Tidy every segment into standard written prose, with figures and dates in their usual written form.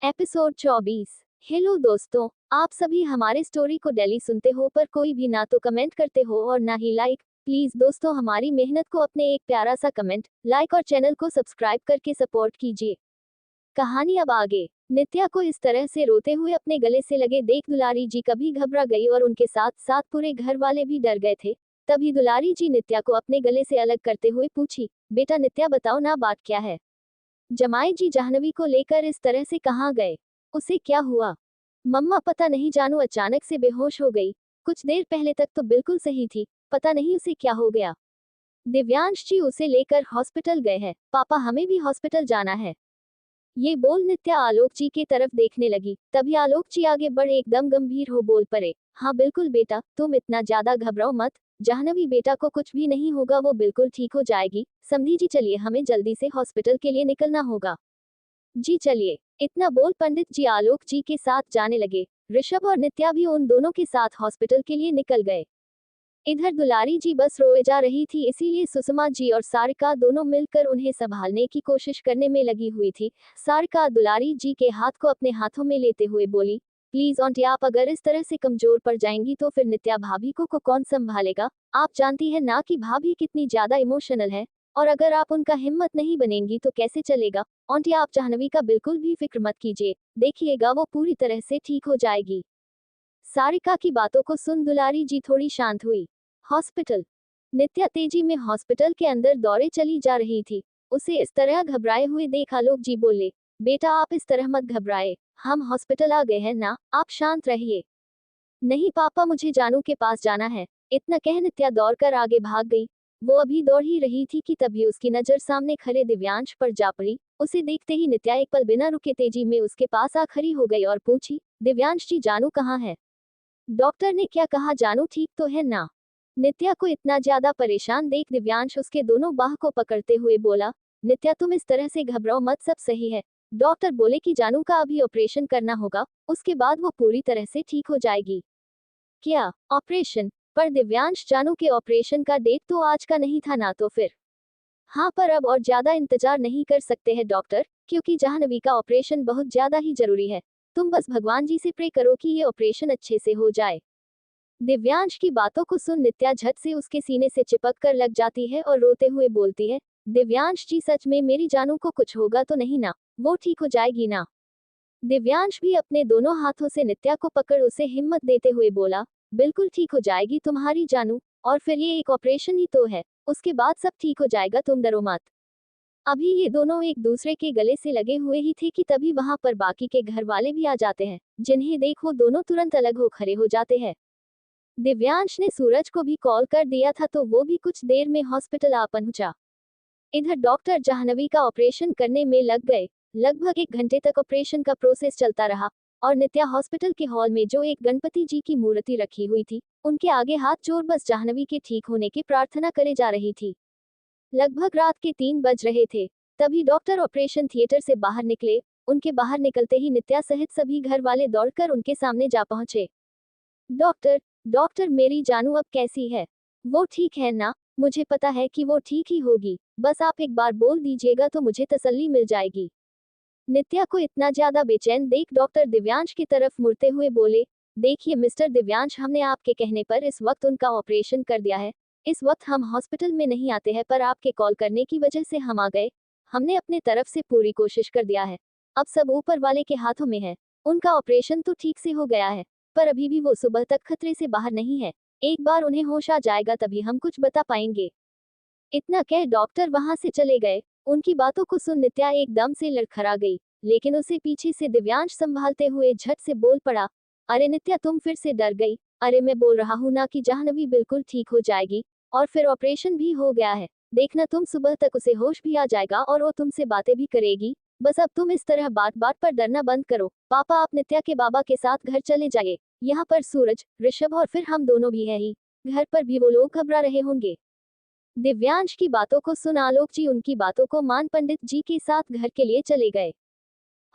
Episode 24। Hello दोस्तों, आप सभी हमारे स्टोरी को डेली सुनते हो पर कोई भी ना तो कमेंट करते हो और ना ही लाइक। प्लीज दोस्तों, हमारी मेहनत को अपने एक प्यारा सा कमेंट, लाइक और चैनल को सब्सक्राइब करके सपोर्ट कीजिए। कहानी अब आगे। नित्या को इस तरह से रोते हुए अपने गले से लगे देख दुलारी जी कभी घबरा गई और उनके साथ साथ पूरे घर वाले भी डर गए थे। तभी दुलारी जी नित्या को अपने गले से अलग करते हुए पूछी, बेटा नित्या बताओ ना, बात क्या है? जमाई जी जाह्नवी को लेकर इस तरह से कहाँ गए? उसे क्या हुआ? मम्मा पता नहीं, जानू अचानक से बेहोश हो गई। कुछ देर पहले तक तो बिल्कुल सही थी, पता नहीं उसे क्या हो गया। दिव्यांश जी उसे लेकर हॉस्पिटल गए हैं। पापा हमें भी हॉस्पिटल जाना है। ये बोल नित्या आलोक जी की तरफ देखने लगी। तभी आलोक जी आगे बढ़े, एकदम गंभीर हो बोल पड़े, हाँ बिल्कुल बेटा, तुम इतना ज्यादा घबराओ मत। जाह्नवी बेटा को कुछ भी नहीं होगा, वो बिल्कुल ठीक हो जाएगी। समझी जी, चलिए हमें जल्दी से हॉस्पिटल के लिए निकलना होगा। जी चलिए। इतना बोल पंडित जी आलोक जी के साथ जाने लगे। ऋषभ और नित्या भी उन दोनों के साथ हॉस्पिटल के लिए निकल गए। इधर दुलारी जी बस रोए जा रही थी, इसीलिए सुषमा जी और सारिका दोनों मिलकर उन्हें संभालने की कोशिश करने में लगी हुई थी। सारिका दुलारी जी के हाथ को अपने हाथों में लेते हुए बोली, प्लीज आंटी, आप अगर इस तरह से कमजोर पड़ जाएंगी तो फिर नित्या भाभी को कौन संभालेगा? आप जानती है ना कि भाभी कितनी ज्यादा इमोशनल है, और अगर आप उनका हिम्मत नहीं बनेंगी तो कैसे चलेगा? आंटी आप जाह्नवी का बिल्कुल भी फिक्र मत कीजिए, देखिएगा वो पूरी तरह से ठीक हो जाएगी। सारिका की बातों को सुन दुलारी जी थोड़ी शांत हुई। हॉस्पिटल। नित्या तेजी में हॉस्पिटल के अंदर दौड़े चली जा रही थी। उसे इस तरह घबराए हुए देख आलोक जी बोले, बेटा आप इस तरह मत घबराए, हम हॉस्पिटल आ गए हैं ना, आप शांत रहिए। नहीं पापा, मुझे जानू के पास जाना है। इतना कह नित्या दौड़कर आगे भाग गई। वो अभी दौड़ ही रही थी कि तभी उसकी नजर सामने खड़े दिव्यांश पर जा पड़ी। उसे देखते ही नित्या एक पल बिना रुके तेजी में उसके पास आ खड़ी हो गई और पूछी, दिव्यांश जी जानू कहाँ है? डॉक्टर ने क्या कहा, जानू ठीक तो है ना? नित्या को इतना ज्यादा परेशान देख दिव्यांश उसके दोनों बाह को पकड़ते हुए बोला, नित्या तुम इस तरह से घबराओ मत, सब सही है। डॉक्टर बोले कि जानू का अभी ऑपरेशन करना होगा, उसके बाद वो पूरी तरह से ठीक हो जाएगी। क्या ऑपरेशन? पर दिव्यांश, जानू के ऑपरेशन का डेट तो आज का नहीं था ना, तो फिर? हाँ पर अब और ज्यादा इंतजार नहीं कर सकते हैं डॉक्टर, क्योंकि जाह्नवी का ऑपरेशन बहुत ज्यादा ही जरूरी है। तुम बस भगवान जी से प्रे करो कि ये ऑपरेशन अच्छे से हो जाए। दिव्यांश की बातों को सुन नित्या झट से उसके सीने से चिपक कर लग जाती है और रोते हुए बोलती है, दिव्यांश जी सच में मेरी जानू को कुछ होगा तो नहीं ना? वो ठीक हो जाएगी ना? दिव्यांश भी अपने दोनों हाथों से नित्या को पकड़ उसे हिम्मत देते हुए बोला, बिल्कुल ठीक हो जाएगी तुम्हारी जानू, और फिर ये एक ऑपरेशन ही तो है, उसके बाद सब ठीक हो जाएगा, तुम डरो मत। अभी ये दोनों एक दूसरे के गले से लगे हुए ही थे कि तभी वहां पर बाकी के घर वाले भी आ जाते हैं, जिन्हें देख वो दोनों तुरंत अलग हो खड़े हो जाते हैं। दिव्यांश ने सूरज को भी कॉल कर दिया था तो वो भी कुछ देर में हॉस्पिटल आ पहुंचा। इधर डॉक्टर जाह्नवी का ऑपरेशन करने में लग गए। लगभग 1 घंटे तक ऑपरेशन का प्रोसेस चलता रहा, और नित्या हॉस्पिटल के हॉल में जो एक गणपति जी की मूर्ति रखी हुई थी, उनके आगे हाथ जोड़ बस जाह्नवी के ठीक होने की प्रार्थना करे जा रही थी। लगभग रात के 3 बज रहे थे। तभी डॉक्टर ऑपरेशन थिएटर से बाहर निकले। उनके बाहर निकलते ही नित्या सहित सभी घर वाले दौड़कर उनके सामने जा पहुंचे। डॉक्टर, डॉक्टर मेरी जानू अब कैसी है? वो ठीक है ना? मुझे पता है कि वो ठीक ही होगी, बस आप एक बार बोल दीजिएगा तो मुझे तसल्ली मिल जाएगी। नित्या को इतना ज्यादा बेचैन देख डॉक्टर दिव्यांश की तरफ मुड़ते हुए बोले, देखिए मिस्टर दिव्यांश, हमने आपके कहने पर इस वक्त उनका ऑपरेशन कर दिया है। इस वक्त हम हॉस्पिटल में नहीं आते हैं, पर आपके कॉल करने की वजह से हम आ गए। हमने अपने तरफ से पूरी कोशिश कर दिया है। अब सब ऊपर वाले के हाथों में है। उनका ऑपरेशन तो ठीक से हो गया है, पर अभी भी वो सुबह तक खतरे से बाहर नहीं है। एक बार उन्हें होश आ जाएगा तभी हम कुछ बता पाएंगे। इतना कह डॉक्टर वहां से चले गए। उनकी बातों को सुन नित्या एकदम से लड़खड़ा गई, लेकिन उसे पीछे से दिव्यांश संभालते हुए झट से बोल पड़ा, अरे नित्या तुम फिर से डर गई? अरे मैं बोल रहा हूँ ना कि जाह्नवी बिल्कुल ठीक हो जाएगी, और फिर ऑपरेशन भी हो गया है। देखना तुम सुबह तक उसे होश भी आ जाएगा और वो तुमसे बातें भी करेगी। बस अब तुम इस तरह बात बात पर डरना बंद करो। पापा आप नित्या के बाबा के साथ घर चले जाइए। यहाँ पर सूरज, ऋषभ और फिर हम दोनों भी है ही। घर पर भी वो लोग घबरा रहे होंगे। दिव्यांश की बातों को सुन आलोक जी उनकी बातों को मान पंडित जी के साथ घर के लिए चले गए।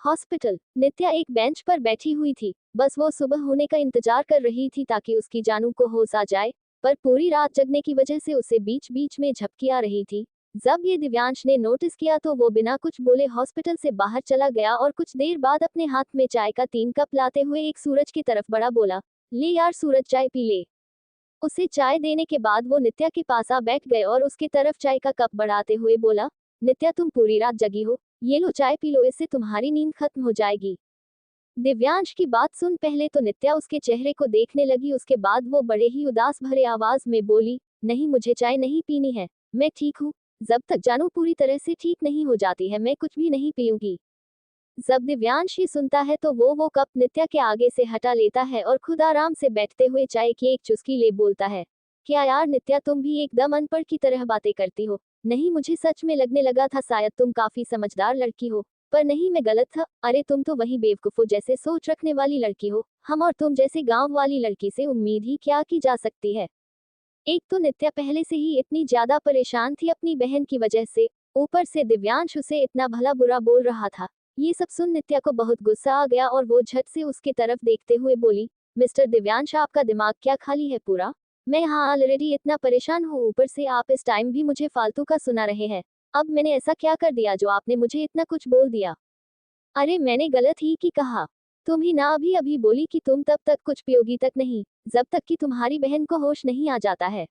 हॉस्पिटल। नित्या एक बेंच पर बैठी हुई थी। बस वो सुबह होने का इंतजार कर रही थी ताकि उसकी जानू को होश आ जाए, पर पूरी रात जगने की वजह से उसे बीच बीच में झपकी आ रही थी। जब ये दिव्यांश ने नोटिस किया तो वो बिना कुछ बोले हॉस्पिटल से बाहर चला गया और कुछ देर बाद अपने हाथ में चाय का 3 कप लाते हुए एक सूरज की तरफ बढ़ा, बोला, ले यार सूरज चाय पी ले। उसे चाय देने के बाद वो नित्या के पास आ बैठ गए और उसकी तरफ चाय का कप बढ़ाते हुए बोला, नित्या तुम पूरी रात जगी हो, ये लो चाय पी लो, इससे तुम्हारी नींद खत्म हो जाएगी। दिव्यांश की बात सुन पहले तो नित्या उसके चेहरे को देखने लगी, उसके बाद वो बड़े ही उदास भरे आवाज में बोली, नहीं मुझे चाय नहीं पीनी है, मैं ठीक हूँ। जब तक जानू पूरी तरह से ठीक नहीं हो जाती है मैं कुछ भी नहीं पीऊंगी। जब दिव्यांश ही सुनता है तो वो कप नित्या के आगे से हटा लेता है और खुद आराम से बैठते हुए चाय की एक चुस्की ले बोलता है, क्या यार नित्या तुम भी एकदम अनपढ़ की तरह बातें करती हो। नहीं मुझे सच में लगने लगा था शायद तुम काफी समझदार लड़की हो, पर नहीं मैं गलत था। अरे तुम तो वही बेवकूफों जैसे सोच रखने वाली लड़की हो, हम और तुम जैसे गांव वाली लड़की से उम्मीद ही क्या की जा सकती है। एक तो नित्या पहले से ही इतनी ज्यादा परेशान थी अपनी बहन की वजह से, ऊपर से दिव्यांश उसे इतना भला बुरा बोल रहा था। ये सब सुन नित्या को बहुत गुस्सा आ गया और वो झट से उसकी तरफ देखते हुए बोली, मिस्टर दिव्यांश आपका दिमाग क्या खाली है पूरा? मैं यहाँ ऑलरेडी इतना परेशान हूँ, ऊपर से आप इस टाइम भी मुझे फालतू का सुना रहे हैं। अब मैंने ऐसा क्या कर दिया जो आपने मुझे इतना कुछ बोल दिया? अरे मैंने गलत ही की कहा? तुम ही ना अभी अभी बोली कि तुम तब तक कुछ पियोगी तक नहीं जब तक कि तुम्हारी बहन को होश नहीं आ जाता है।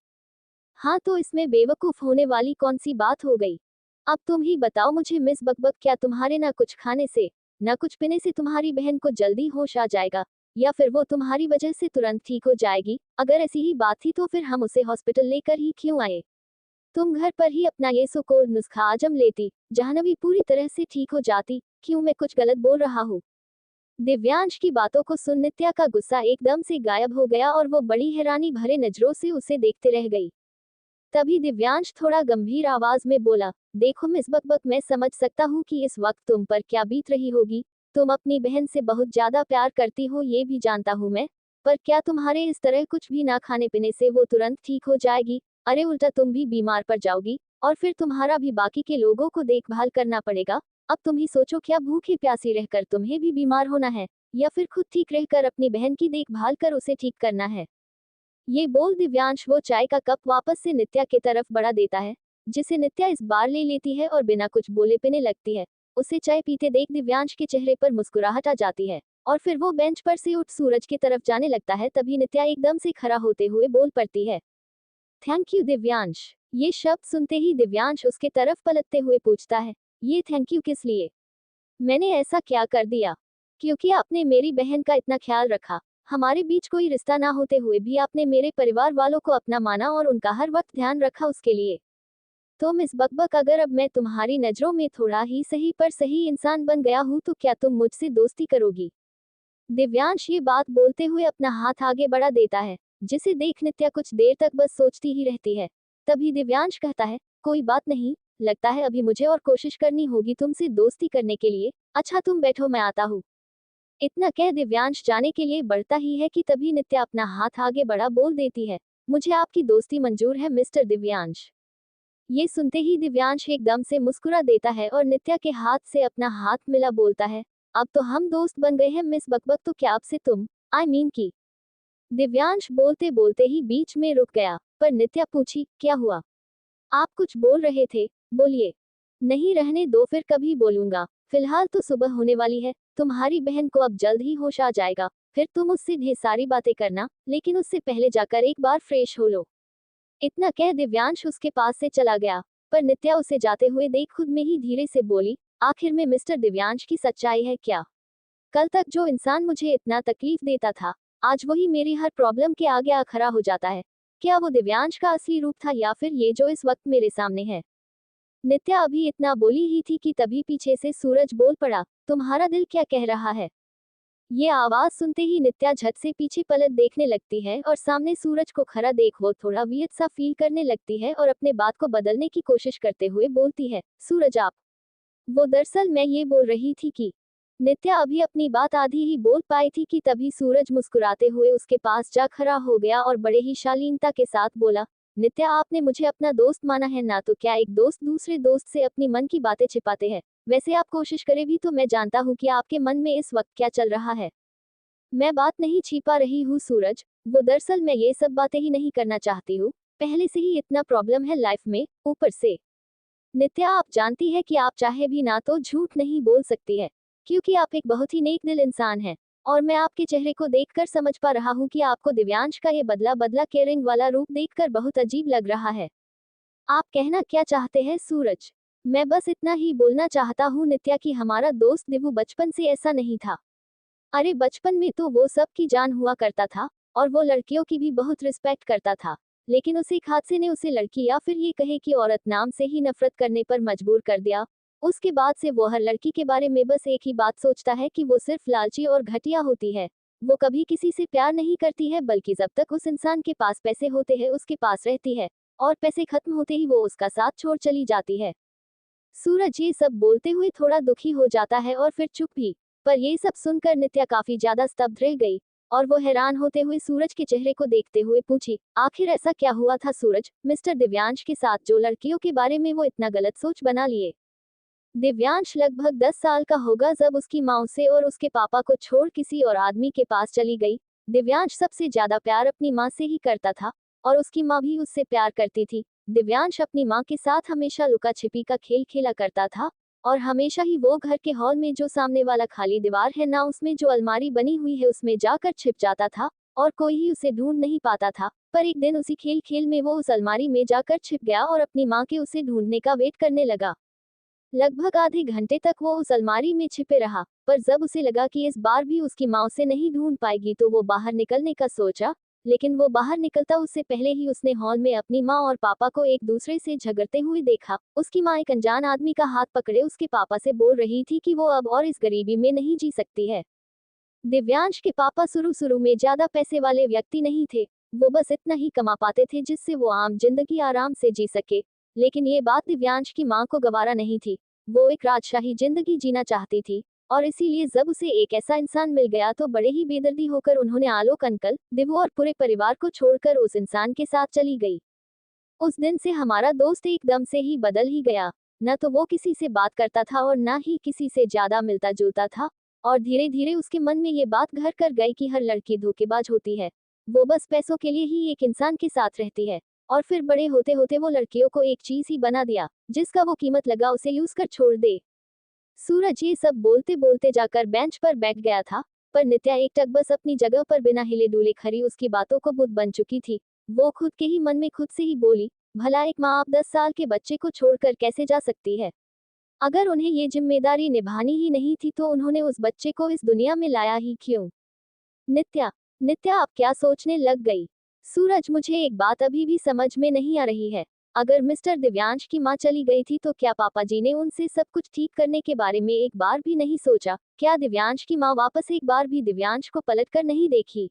हाँ तो इसमें बेवकूफ होने वाली कौन सी बात हो गई? अब तुम ही बताओ मुझे मिस बकबक, क्या तुम्हारे ना कुछ खाने से ना कुछ पीने से तुम्हारी बहन को जल्दी होश आ जाएगा, या फिर वो तुम्हारी वजह से तुरंत ठीक हो जाएगी? अगर ऐसी ही बात थी तो फिर हम उसे हॉस्पिटल लेकर ही क्यों आए? तुम घर पर ही अपना ये सुकोर नुस्खा आजम लेती, जाह्नवी पूरी तरह से ठीक हो जाती। क्यों मैं कुछ गलत बोल रहा हूँ? दिव्यांश की बातों को सुन नित्या का गुस्सा एकदम से गायब हो गया और वो बड़ी हैरानी भरे नजरों से उसे देखते रह गई। तभी दिव्यांश थोड़ा गंभीर आवाज में बोला, देखो मिस बकबक, मैं समझ सकता हूँ कि इस वक्त तुम पर क्या बीत रही होगी। तुम अपनी बहन से बहुत ज्यादा प्यार करती हो ये भी जानता हूँ मैं, पर क्या तुम्हारे इस तरह कुछ भी ना खाने पीने से वो तुरंत ठीक हो जाएगी? अरे उल्टा तुम भी बीमार पड़ जाओगी और फिर तुम्हारा भी बाकी के लोगों को देखभाल करना पड़ेगा। अब तुम ही सोचो, क्या भूखी प्यासी रहकर तुम्हें भी बीमार होना है, या फिर खुद ठीक रहकर अपनी बहन की देखभाल कर उसे ठीक करना है? ये बोल दिव्यांश वो चाय का कप वापस से नित्या की तरफ बढ़ा देता है, जिसे नित्या इस बार ले लेती है और बिना कुछ बोले पीने लगती है। उसे चाय पीते देख दिव्यांश के चेहरे पर मुस्कुराहट आ जाती है और फिर वो बेंच पर से उठ सूरज की तरफ जाने लगता है। तभी नित्या एकदम से खड़ा होते हुए बोल पड़ती है, थैंक यू दिव्यांश। ये शब्द सुनते ही दिव्यांश उसके तरफ पलटते हुए पूछता है, ये थैंक यू किस लिए? मैंने ऐसा क्या कर दिया? क्योंकि आपने मेरी बहन का इतना ख्याल रखा, हमारे बीच कोई रिश्ता ना होते हुए भी आपने मेरे परिवार वालों को अपना माना और उनका हर वक्त ध्यान रखा उसके लिए। तो मिस बकबक, अगर अब मैं तुम्हारी नजरों में थोड़ा ही सही पर सही इंसान बन गया हूँ तो क्या तुम मुझसे दोस्ती करोगी? दिव्यांश ये बात बोलते हुए अपना हाथ आगे बढ़ा देता है, जिसे देख नित्या कुछ देर तक बस सोचती ही रहती है। तभी दिव्यांश कहता है, कोई बात नहीं, लगता है अभी मुझे और कोशिश करनी होगी तुमसे दोस्ती करने के लिए। अच्छा तुम बैठो मैं आता हूँ। इतना कह दिव्यांश जाने के लिए बढ़ता ही है कि तभी नित्या अपना हाथ आगे बढ़ा बोल देती है, मुझे आपकी दोस्ती मंजूर है मिस्टर दिव्यांश। ये सुनते ही दिव्यांश एकदम से मुस्कुरा देता है और नित्या के हाथ से अपना हाथ मिला बोलता है, अब तो हम दोस्त बन गए हैं मिस बकबक, तो क्या आपसे तुम आई मीन की? दिव्यांश बोलते बोलते ही बीच में रुक गया, पर नित्या पूछी, क्या हुआ? आप कुछ बोल रहे थे, बोलिए। नहीं रहने दो, फिर कभी बोलूंगा। फिलहाल तो सुबह होने वाली है, तुम्हारी बहन को अब जल्द ही होश आ जाएगा, फिर तुम उससे ढेर सारी बातें करना, लेकिन उससे पहले जाकर एक बार फ्रेश हो लो। इतना कह दिव्यांश उसके पास से चला गया, पर नित्या उसे जाते हुए देख खुद में ही धीरे से बोली, आखिर में मिस्टर दिव्यांश की सच्चाई है क्या? कल तक जो इंसान मुझे इतना तकलीफ देता था, आज वही मेरी हर प्रॉब्लम के आगे आ खड़ा हो जाता है। क्या वो दिव्यांश का असली रूप था या फिर ये जो इस वक्त मेरे सामने है? नित्या अभी इतना बोली ही थी कि तभी पीछे से सूरज बोल पड़ा, तुम्हारा दिल क्या कह रहा है? ये आवाज सुनते ही नित्या झट से पीछे पलट देखने लगती है और सामने सूरज को खड़ा देख वो थोड़ा वियर्ड सा फील करने लगती है और अपने बात को बदलने की कोशिश करते हुए बोलती है, सूरज आप? वो दरअसल मैं ये बोल रही थी कि। नित्या अभी अपनी बात आधी ही बोल पाई थी कि तभी सूरज मुस्कुराते हुए उसके पास जा खड़ा हो गया और बड़े ही शालीनता के साथ बोला, नित्या आपने मुझे अपना दोस्त माना है ना, तो क्या एक दोस्त दूसरे दोस्त से अपनी मन की बातें छिपाते हैं? वैसे आप कोशिश करें भी तो मैं जानता हूँ कि आपके मन में इस वक्त क्या चल रहा है। मैं बात नहीं छिपा रही हूँ सूरज, वो दरअसल मैं ये सब बातें ही नहीं करना चाहती हूँ, पहले से ही इतना प्रॉब्लम है लाइफ में, ऊपर से नित्या, आप जानती है कि आप चाहे भी ना तो झूठ नहीं बोल सकती है, क्योंकि आप एक बहुत ही नेक दिल इंसान हैं। और मैं आपके चेहरे को देखकर समझ पा रहा हूँ कि आपको दिव्यांश का ये बदला बदला केयरिंग वाला रूप देखकर बहुत अजीब लग रहा है। आप कहना क्या चाहते हैं सूरज? मैं बस इतना ही बोलना चाहता हूँ नित्या कि हमारा दोस्त दिवू बचपन से ऐसा नहीं था। अरे बचपन में तो वो सबकी जान हुआ करता था, और वो लड़कियों की भी बहुत रिस्पेक्ट करता था। लेकिन उस एक हादसे ने उसे लड़की या फिर ये कहे कि औरत नाम से ही नफरत करने पर मजबूर कर दिया। उसके बाद से वो हर लड़की के बारे में बस एक ही बात सोचता है कि वो सिर्फ लालची और घटिया होती है। वो कभी किसी से प्यार नहीं करती है, बल्कि जब तक उस इंसान के पास पैसे होते हैं उसके पास रहती है, और पैसे खत्म होते ही वो उसका साथ छोड़ चली जाती है। सूरज ये सब बोलते हुए थोड़ा दुखी हो जाता है और फिर चुप भी। पर ये सब सुनकर नित्या काफी ज्यादा स्तब्ध रह गई, और वो हैरान होते हुए सूरज के चेहरे को देखते हुए पूछी, आखिर ऐसा क्या हुआ था सूरज, मिस्टर दिव्यांश के साथ जो लड़कियों के बारे में वो इतना गलत सोच बना लिए? दिव्यांश लगभग 10 साल का होगा जब उसकी माँ उसे और उसके पापा को छोड़ किसी और आदमी के पास चली गई। दिव्यांश सबसे ज्यादा प्यार अपनी माँ से ही करता था, और उसकी माँ भी उससे प्यार करती थी। दिव्यांश अपनी माँ के साथ हमेशा लुका छिपी का खेल खेला करता था, और हमेशा ही वो घर के हॉल में जो सामने वाला खाली दीवार है ना, उसमें जो अलमारी बनी हुई है उसमें जाकर छिप जाता था, और कोई ही उसे ढूंढ नहीं पाता था। पर एक दिन उसी खेल खेल में वो उस अलमारी में जाकर छिप गया और अपनी माँ के उसे ढूंढने का वेट करने लगा। लगभग आधे घंटे तक वो उस अलमारी में छिपे रहा, पर जब उसे लगा कि इस बार भी उसकी माँ उसे नहीं ढूंढ पाएगी तो वो बाहर निकलने का सोचा। लेकिन वो बाहर निकलता उससे पहले ही उसने हॉल में अपनी माँ और पापा को एक दूसरे से झगड़ते हुए देखा। उसकी माँ एक अनजान आदमी का हाथ पकड़े उसके पापा से बोल रही थी कि वो अब और इस गरीबी में नहीं जी सकती है। दिव्यांश के पापा शुरू शुरू में ज्यादा पैसे वाले व्यक्ति नहीं थे। वो बस इतना ही कमा पाते थे जिससे वो आम जिंदगी आराम से जी सके। लेकिन ये बात दिव्यांश की माँ को गवारा नहीं थी। वो एक राजशाही जिंदगी जीना चाहती थी, और इसीलिए जब उसे एक ऐसा इंसान मिल गया तो बड़े ही बेदर्दी होकर उन्होंने आलोक अंकल, दिवु और पूरे परिवार को छोड़कर उस इंसान के साथ चली गई। उस दिन से हमारा दोस्त एकदम से ही बदल ही गया। न तो वो किसी से बात करता था और न ही किसी से ज्यादा मिलता जुलता था। और धीरे धीरे उसके मन में ये बात घर कर गई कि हर लड़की धोखेबाज होती है। वो बस पैसों के लिए ही एक इंसान के साथ रहती है। और फिर बड़े होते होते वो लड़कियों को एक चीज ही बना दिया, जिसका वो कीमत लगा उसे यूज कर छोड़ दे। सूरज ये सब बोलते बोलते जाकर बेंच पर बैठ गया था, पर नित्या एकटक बस अपनी जगह पर बिना हिले डुले खड़ी उसकी बातों को बुत बन चुकी थी। वो खुद के ही मन में खुद से ही बोली, भला एक माँ आप 10 साल के बच्चे को छोड़कर कैसे जा सकती है? अगर उन्हें ये जिम्मेदारी निभानी ही नहीं थी तो उन्होंने उस बच्चे को इस दुनिया में लाया ही क्यों? नित्या, नित्या आप क्या सोचने लग गई? सूरज, मुझे एक बात अभी भी समझ में नहीं आ रही है। अगर मिस्टर दिव्यांश की माँ चली गई थी तो क्या पापा जी ने उनसे सब कुछ ठीक करने के बारे में एक बार भी नहीं सोचा? क्या दिव्यांश की माँ वापस एक बार भी दिव्यांश को पलटकर नहीं देखी?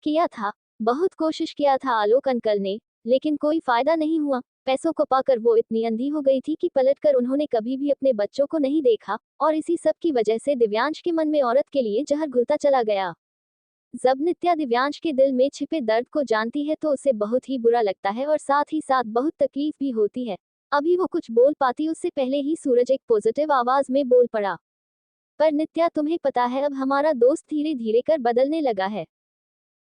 किया था, बहुत कोशिश किया था आलोक अंकल ने, लेकिन कोई फायदा नहीं हुआ। पैसों को पाकर वो इतनी अंधी हो गई थी कि पलटकर उन्होंने कभी भी अपने बच्चों को नहीं देखा, और इसी सब की वजह से दिव्यांश के मन में औरत के लिए जहर घुलता चला गया। जब नित्या दिव्यांश के दिल में छिपे दर्द को जानती है तो उसे बहुत ही बुरा लगता है और साथ ही साथ बहुत तकलीफ भी होती है। अभी वो कुछ बोल पाती उससे पहले ही सूरज एक पॉजिटिव आवाज में बोल पड़ा, पर नित्या तुम्हें पता है अब हमारा दोस्त धीरे धीरे कर बदलने लगा है।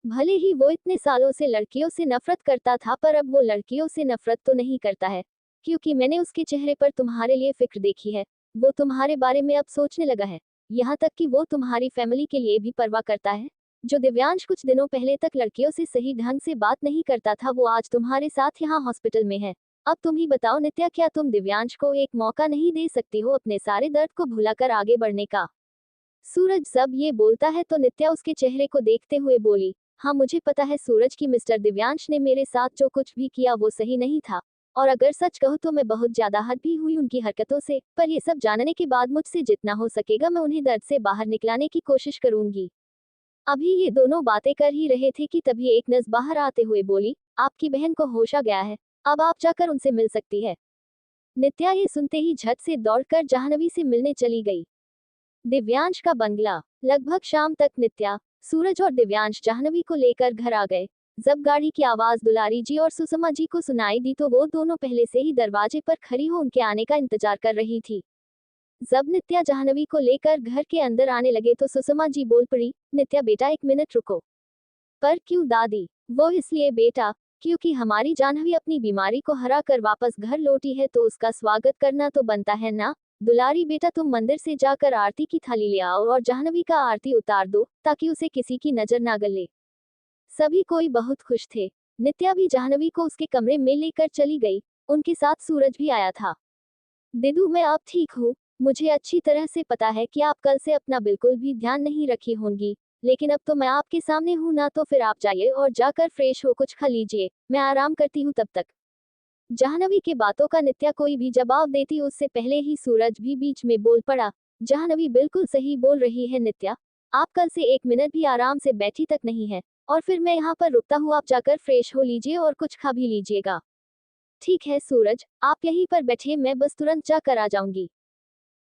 भले ही वो इतने सालों से लड़कियों से नफरत करता था, पर अब वो लड़कियों से नफरत तो नहीं करता है, क्योंकि मैंने उसके चेहरे पर तुम्हारे लिए फिक्र देखी है। वो तुम्हारे बारे में अब सोचने लगा है, यहाँ तक कि वो तुम्हारी फैमिली के लिए भी परवाह करता है। जो दिव्यांश कुछ दिनों पहले तक लड़कियों से सही ढंग से बात नहीं करता था, वो आज तुम्हारे साथ यहाँ हॉस्पिटल में है। अब तुम ही बताओ नित्या, क्या तुम दिव्यांश को एक मौका नहीं दे सकती हो अपने सारे दर्द को भुलाकर आगे बढ़ने का? सूरज जब ये बोलता है तो नित्या उसके चेहरे को देखते हुए बोली, हाँ मुझे पता है सूरज की मिस्टर दिव्यांश ने मेरे साथ जो कुछ भी किया वो सही नहीं था, और अगर सच कहूँ तो मैं बहुत ज्यादा हद भी हुई उनकी हरकतों से। पर ये सब जानने के बाद मुझसे जितना हो सकेगा मैं उन्हें दर्द से बाहर निकलाने की कोशिश करूंगी। अभी ये दोनों बातें कर ही रहे थे कि तभी एक नर्स बाहर आते हुए बोली, आपकी बहन को होश आ गया है, अब आप जाकर उनसे मिल सकती है। नित्या ये सुनते ही झट से दौड़कर जाह्नवी से मिलने चली गई। दिव्यांश का बंगला। लगभग शाम तक नित्या, सूरज और दिव्यांश जाह्नवी को लेकर घर आ गए। जब गाड़ी की आवाज दुलारी जी और सुषमा जी को सुनाई दी तो वो दोनों पहले से ही दरवाजे पर खड़ी हो उनके आने का इंतजार कर रही थी। जब नित्या जाह्नवी को लेकर घर के अंदर आने लगे तो सुषमा जी बोल पड़ी, नित्या बेटा एक मिनट रुको। पर क्यों दादी? वो इसलिए बेटा, क्योंकि हमारी जाह्नवी अपनी बीमारी को हरा कर वापस घर लौटी है तो उसका स्वागत करना तो बनता है ना। दुलारी बेटा, तुम मंदिर से जाकर आरती की थाली ले आओ और जाह्नवी का आरती उतार दो ताकि उसे किसी की नजर ना गले। सभी कोई बहुत खुश थे। नित्या भी जाह्नवी को उसके कमरे में लेकर चली गई। उनके साथ सूरज भी आया था। दिदू, मैं अब ठीक हूँ। मुझे अच्छी तरह से पता है कि आप कल से अपना बिल्कुल भी ध्यान नहीं रखी होंगी, लेकिन अब तो मैं आपके सामने हूँ ना, तो फिर आप जाइए और जाकर फ्रेश हो कुछ खा लीजिए, मैं आराम करती हूँ तब तक। जाह्नवी के बातों का नित्या कोई भी जवाब देती उससे पहले ही सूरज भी बीच में बोल पड़ा। जाह्नवी बिल्कुल सही बोल रही है नित्या, आप कल से 1 मिनट भी आराम से बैठी तक नहीं है, और फिर मैं यहाँ पर रुकता हूँ, आप जाकर फ्रेश हो लीजिए और कुछ खा भी लीजिएगा। ठीक है सूरज, आप यहीं पर बैठिए, मैं बस तुरंत जाकर आ जाऊंगी।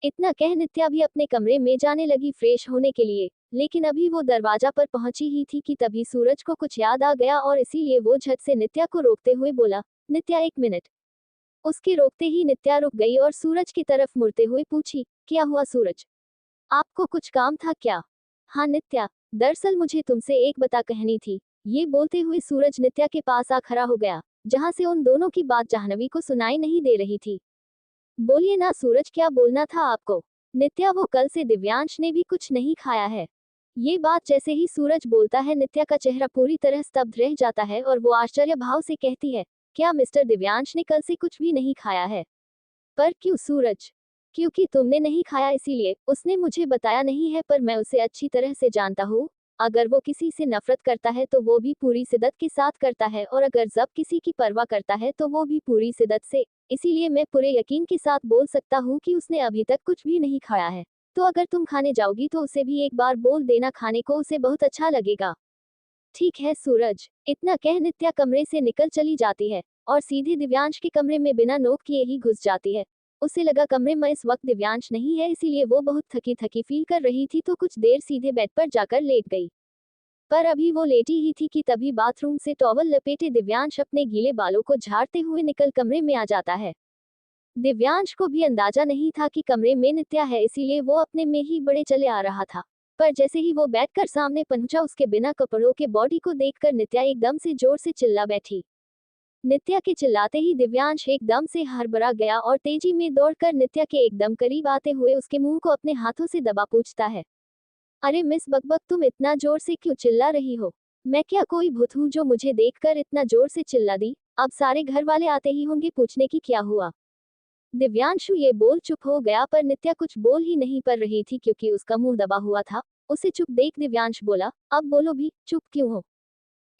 इतना कह नित्या भी अपने कमरे में जाने लगी फ्रेश होने के लिए, लेकिन अभी वो दरवाजा पर पहुंची ही थी कि तभी सूरज को कुछ याद आ गया और इसीलिए वो झट से नित्या को रोकते हुए बोला, नित्या 1 मिनट। उसके रोकते ही नित्या रुक गई और सूरज की तरफ मुड़ते हुए पूछी, क्या हुआ सूरज? आपको कुछ काम था क्या? हाँ नित्या, दरअसल मुझे तुमसे एक बात कहनी थी। ये बोलते हुए सूरज नित्या के पास आ खड़ा हो गया, जहां से उन दोनों की बात जाह्नवी को सुनाई नहीं दे रही थी। बोलिए ना सूरज, क्या बोलना था आपको? नित्या, वो कल से दिव्यांश ने भी कुछ नहीं खाया है। ये बात जैसे ही सूरज बोलता है नित्या का चेहरा पूरी तरह स्तब्ध रह जाता है और वो आश्चर्य भाव से कहती है, क्या मिस्टर दिव्यांश ने कल से कुछ भी नहीं खाया है? पर क्यों सूरज? क्योंकि तुमने नहीं खाया इसीलिए। उसने मुझे बताया नहीं है, पर मैं उसे अच्छी तरह से जानता हूँ। अगर वो किसी से नफरत करता है तो वो भी पूरी शिद्दत के साथ करता है, और अगर जब किसी की परवाह करता है तो वो भी पूरी शिद्दत से। इसीलिए मैं पूरे यकीन के साथ बोल सकता हूँ कि उसने अभी तक कुछ भी नहीं खाया है। तो अगर तुम खाने जाओगी तो उसे भी एक बार बोल देना, खाने को उसे बहुत अच्छा लगेगा। ठीक है सूरज। इतना कह नित्या कमरे से निकल चली जाती है और सीधे दिव्यांश के कमरे में बिना नोक किए ही घुस जाती है। उसे लगा कमरे में इस वक्त दिव्यांश नहीं है, इसीलिए वो बहुत थकी थकी फील कर रही थी तो कुछ देर सीधे बेड पर जाकर लेट गई। पर अभी वो लेटी ही थी कि तभी बाथरूम से टॉवल लपेटे दिव्यांश अपने गीले बालों को झाड़ते हुए निकल कमरे में आ जाता है। दिव्यांश को भी अंदाजा नहीं था कि कमरे में नित्या है, इसीलिए वो अपने में ही बड़े चले आ रहा था। पर जैसे ही वो बैठकर सामने पहुंचा, उसके बिना कपड़ों के बॉडी को देखकर नित्या एकदम से जोर से चिल्ला बैठी। नित्या के चिल्लाते ही दिव्यांश एकदम से हड़बड़ा गया और तेजी में दौड़कर नित्या के एकदम करीब आते हुए उसके मुंह को अपने हाथों से दबा पूछता है, अरे मिस बकबक, तुम इतना जोर से क्यों चिल्ला रही हो? मैं क्या कोई भूत हूँ जो मुझे देखकर इतना जोर से चिल्ला दी? अब सारे घर वाले आते ही होंगे पूछने की क्या हुआ। दिव्यांशु ये बोल चुप हो गया, पर नित्या कुछ बोल ही नहीं पर रही थी क्योंकि उसका मुंह दबा हुआ था। उसे चुप देख दिव्यांश बोला, अब बोलो भी, चुप क्यों हो?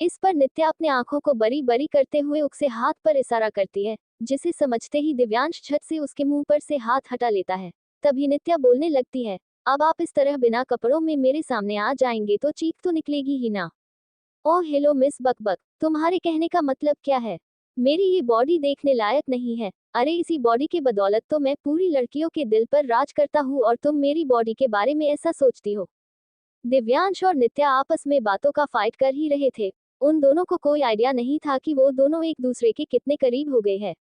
इस पर नित्या अपने आंखों को बड़ी बड़ी करते हुए उससे हाथ पर इशारा करती है, जिसे समझते ही दिव्यांश झट से उसके मुंह पर से हाथ हटा लेता है। तभी नित्या बोलने लगती है, अब आप इस तरह बिना कपड़ों में मेरे सामने आ जाएंगे तो चीख तो निकलेगी ही ना। ओह हेलो मिस बकबक, तुम्हारे कहने का मतलब क्या है? मेरी ये बॉडी देखने लायक नहीं है। अरे इसी बॉडी के बदौलत तो मैं पूरी लड़कियों के दिल पर राज करता हूँ और तुम मेरी बॉडी के बारे में ऐसा सोचती हो। दिव्यांश और नित्या आपस में बातों का फाइट कर ही रहे थे। उन दोनों को कोई आइडिया नहीं था कि वो दोनों एक दूसरे के कितने करीब हो गए हैं।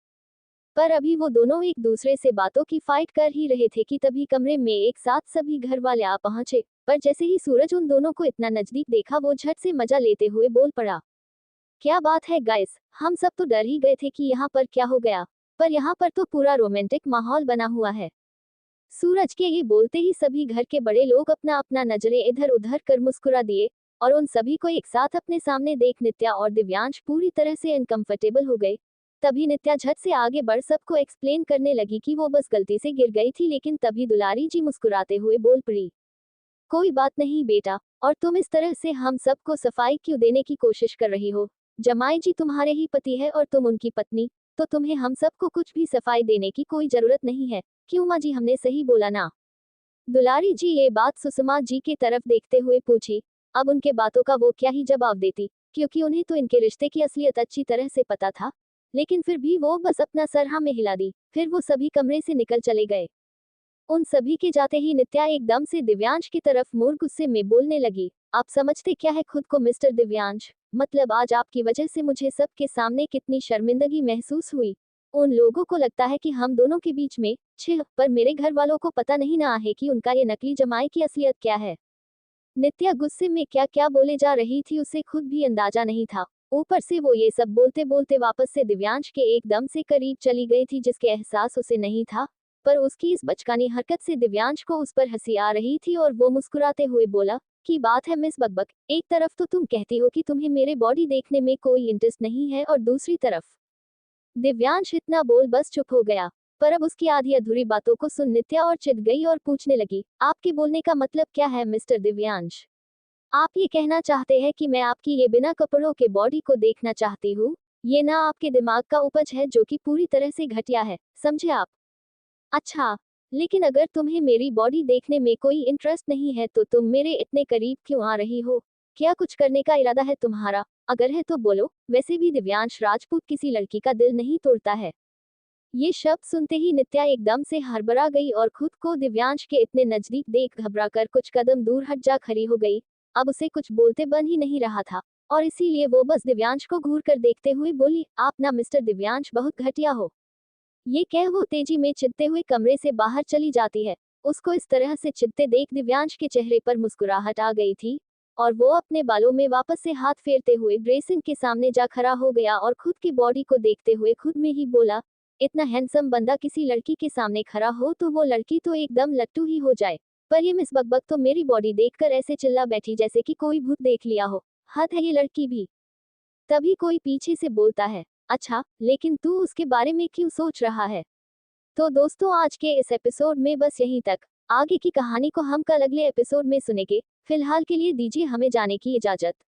पर अभी वो दोनों एक दूसरे से बातों की फाइट कर ही रहे थे कि तभी कमरे में एक साथ सभी घर वाले आ पहुंचे। पर जैसे ही सूरज उन दोनों को इतना नजदीक देखा, वो झट से मजा लेते हुए बोल पड़ा, क्या बात है गाइस, हम सब तो डर ही गए थे कि यहाँ पर क्या हो गया, पर यहाँ पर तो पूरा रोमांटिक माहौल बना हुआ है। सूरज के ये बोलते ही सभी घर के बड़े लोग अपना अपना नजरें इधर उधर कर मुस्कुरा दिए, और उन सभी को एक साथ अपने सामने देख नित्या और दिव्यांश पूरी तरह से अनकंफर्टेबल हो गए। तभी नित्या झट से आगे बढ़ सबको एक्सप्लेन करने लगी कि वो बस गलती से गिर गई थी, लेकिन तभी दुलारी जी मुस्कुराते हुए बोल पड़ी, कोई बात नहीं बेटा, और तुम इस तरह से हम सबको सफाई क्यों देने की कोशिश कर रही हो? जमाई जी तुम्हारे ही पति है और तुम उनकी पत्नी, तो तुम्हें हम सबको कुछ भी सफाई देने की कोई जरूरत नहीं है। क्यों माँ जी, हमने सही बोला ना? दुलारी जी ये बात सुषमा जी की तरफ देखते हुए पूछी। अब उनके बातों का वो क्या ही जवाब देती, क्योंकि उन्हें तो इनके रिश्ते की असलियत अच्छी तरह से पता था। लेकिन फिर भी वो बस अपना सर हाँ में हिला दी, फिर वो सभी कमरे से निकल चले गए। उन सभी के जाते ही नित्या एकदम से दिव्यांश की तरफ मुड़ गुस्से में बोलने लगी, आप समझते क्या है खुद को मिस्टर दिव्यांश? मतलब आज आपकी वजह से मुझे सबके सामने कितनी शर्मिंदगी महसूस हुई। उन लोगों को लगता है कि हम दोनों के बीच में छिह, पर मेरे घर वालों को पता नहीं ना है कि उनका ये नकली जमाई की असलियत क्या है। नित्या गुस्से में क्या क्या बोले जा रही थी उसे खुद भी अंदाजा नहीं था। ऊपर से वो ये सब बोलते बोलते वापस से दिव्यांश के एकदम से करीब चली गई थी, जिसके एहसास उसे नहीं था। पर उसकी इस बचकानी हरकत से दिव्यांश को उस पर हंसी आ रही थी और वो मुस्कुराते हुए बोला, की बात है मिस बकबक, एक तरफ तो तुम कहती हो कि तुम्हें मेरे बॉडी देखने में कोई इंटरेस्ट नहीं है और दूसरी तरफ। दिव्यांश इतना बोल बस चुप हो गया। पर अब उसकी आधी अधूरी बातों को सुन नित्या और चिढ़ गई और पूछने लगी, आपके बोलने का मतलब क्या है मिस्टर दिव्यांश? आप ये कहना चाहते हैं कि मैं आपकी ये बिना कपड़ों के बॉडी को देखना चाहती हूँ? ये ना आपके दिमाग का उपज है जो कि पूरी तरह से घटिया है, समझे आप? अच्छा, लेकिन अगर तुम्हें मेरी बॉडी देखने में कोई इंटरेस्ट नहीं है तो तुम मेरे इतने करीब क्यों आ रही हो? क्या कुछ करने का इरादा है तुम्हारा? अगर है तो बोलो, वैसे भी दिव्यांश राजपूत किसी लड़की का दिल नहीं तोड़ता है। ये शब्द सुनते ही नित्या एकदम से हड़बड़ा गई और खुद को दिव्यांश के इतने नजदीक देख घबराकर कुछ कदम दूर हट जा खड़ी हो गई। अब उसे कुछ बोलते बन ही नहीं रहा था और इसीलिए वो बस दिव्यांश को घूर कर देखते हुए बोली, आप ना मिस्टर दिव्यांश बहुत घटिया हो। ये कह वो तेजी में चिढ़ते हुए कमरे से बाहर चली जाती है। उसको इस तरह से चिढ़ते देख दिव्यांश के चेहरे पर मुस्कुराहट आ गई थी और वो अपने बालों में वापस से हाथ फेरते हुए ड्रेसिंग के सामने जा खड़ा हो गया और खुद की बॉडी को देखते हुए खुद में ही बोला, इतना हैंडसम बंदा किसी लड़की के सामने खड़ा हो तो वो लड़की तो एकदम लट्टू ही हो जाए। पर ये मिस बकबक तो मेरी बॉडी देखकर ऐसे चिल्ला बैठी जैसे कि कोई भूत देख लिया हो। हद है ये लड़की भी। तभी कोई पीछे से बोलता है, अच्छा, लेकिन तू उसके बारे में क्यों सोच रहा है? तो दोस्तों आज के इस एपिसोड में बस यहीं तक। आगे की कहानी को हम कल अगले एपिसोड में सुनेंगे। फिलहाल के लिए दीजिए हमें जाने की इजाजत।